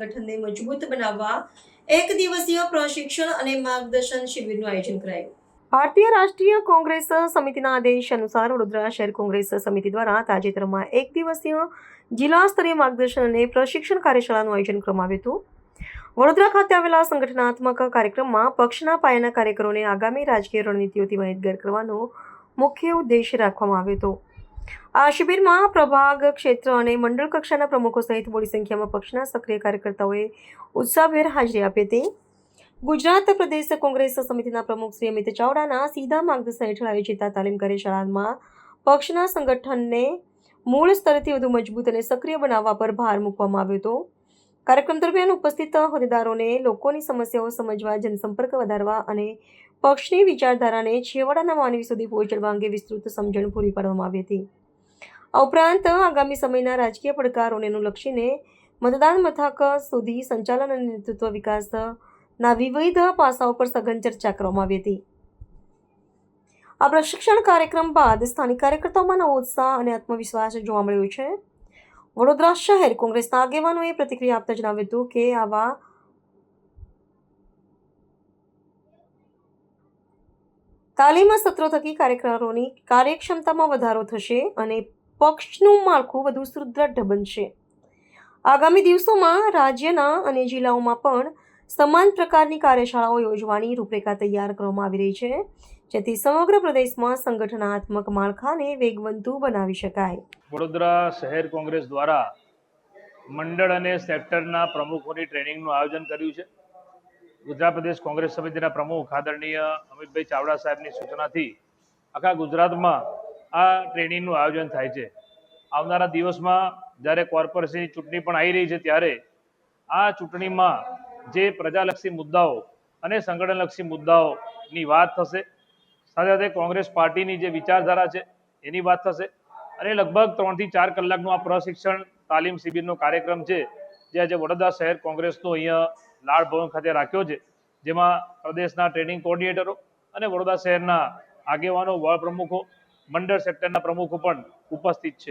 સંગઠનને મજબૂત બનાવવા એક દિવસીય પ્રશિક્ષણ અને માર્ગદર્શન શિબિરનું આયોજન કરાયું. ભારતીય રાષ્ટ્રીય કોંગ્રેસ સમિતિના આદેશ અનુસાર વડોદરા શહેર કોંગ્રેસ સમિતિ દ્વારા તાજેતરમાં એક દિવસીય જિલ્લા સ્તરીય માર્ગદર્શન અને પ્રશિક્ષણ કાર્યશાળાનું આયોજન કરવામાં આવ્યું હતું. વડોદરા ખાતે આવેલા સંગઠનાત્મક કાર્યક્રમમાં પક્ષના પાયાના કાર્યકરોને આગામી રાજકીય રણનીતિઓથી માહિતગાર કરવાનો મુખ્ય ઉદ્દેશ રાખવામાં આવ્યો હતો. આ શિબિરમાં પ્રભાગ ક્ષેત્ર અને મંડળ કક્ષાના પ્રમુખો સહિત મોટી સંખ્યામાં પક્ષના સક્રિય કાર્યકર્તાઓએ ઉત્સાહભેર હાજરી આપી હતી. ગુજરાત પ્રદેશ કોંગ્રેસ સમિતિના પ્રમુખ શ્રી અમિત ચાવડાના સીધા માર્ગદર્શન હેઠળ આયોજિત તાલીમ કાર્યશાળામાં પક્ષના સંગઠનને મૂળ સ્તરથી વધુ મજબૂત અને સક્રિય બનાવવા પર ભાર મૂકવામાં આવ્યો હતો. કાર્યક્રમ દરમિયાન ઉપસ્થિત હોદ્દેદારોને લોકોની સમસ્યાઓ સમજવા, જનસંપર્ક વધારવા અને પક્ષની વિચારધારાને છેવાડાના માનવી સુધી પહોંચાડવા અંગે વિસ્તૃત સમજણ પૂરી પાડવામાં આવી હતી. આ ઉપરાંત આગામી સમયના રાજકીય પડકારોને અનુલક્ષીને મતદાન મથક સુધી સંચાલન અને નેતૃત્વ વિકાસના વિવિધ પાસાઓ પર સઘન ચર્ચા કરવામાં આવી હતી. આ પ્રશિક્ષણ કાર્યક્રમ બાદ સ્થાનિક કાર્યકર્તાઓમાં નવો ઉત્સાહ અને આત્મવિશ્વાસ જોવા મળ્યો છે. વડોદરા શહેર કોંગ્રેસના આગેવાનોએ પ્રતિક્રિયા આપતા જણાવ્યું હતું કે આવા તાલીમ સત્રો થકી કાર્યકરોની કાર્યક્ષમતામાં વધારો થશે અને પક્ષનું માળખું વધુ સુદૃઢ બનશે. આગામી દિવસોમાં રાજ્યના અને જિલ્લાઓમાં પણ સમાન પ્રકારની કાર્યશાળાઓ યોજવાની રૂપરેખા તૈયાર કરવામાં આવી રહી છે, જેથી સમગ્ર પ્રદેશમાં સંગઠનાત્મક માળખાને વેગવંતુ બનાવી શકાય. વડોદરા શહેર કોંગ્રેસ દ્વારા મંડળ અને સેક્ટરના પ્રમુખોની ટ્રેનિંગનું આયોજન કર્યું છે. ગુજરાત પ્રદેશ કોંગ્રેસ સમિતિના પ્રમુખ આદરણીય અમિતભાઈ ચાવડા સાહેબની સૂચનાથી આખા ગુજરાતમાં આ ટ્રેનિંગનું આયોજન થાય છે. આવનારા દિવસમાં જ્યારે કોર્પોરેશનની ચૂંટણી પણ આવી રહી છે, ત્યારે આ ચૂંટણીમાં જે પ્રજાલક્ષી મુદ્દાઓ અને સંગઠનલક્ષી મુદ્દાઓની વાત થશે, સાથે સાથે કોંગ્રેસ પાર્ટીની જે વિચારધારા છે એની વાત થશે અને લગભગ 3 થી 4 કલાકનું આ પ્રશિક્ષણ તાલીમ શિબિરનો કાર્યક્રમ છે, જે આજે વડોદરા શહેર કોંગ્રેસનો અહીંયા લાડ ભવન ખાતે રાખ્યો છે, જેમાં પ્રદેશના ટ્રેનિંગ કોઓર્ડિનેટરો અને વડોદરા શહેરના આગેવાનો, વોર્ડ પ્રમુખો, મંડળ સેક્ટરના પ્રમુખો પણ ઉપસ્થિત છે.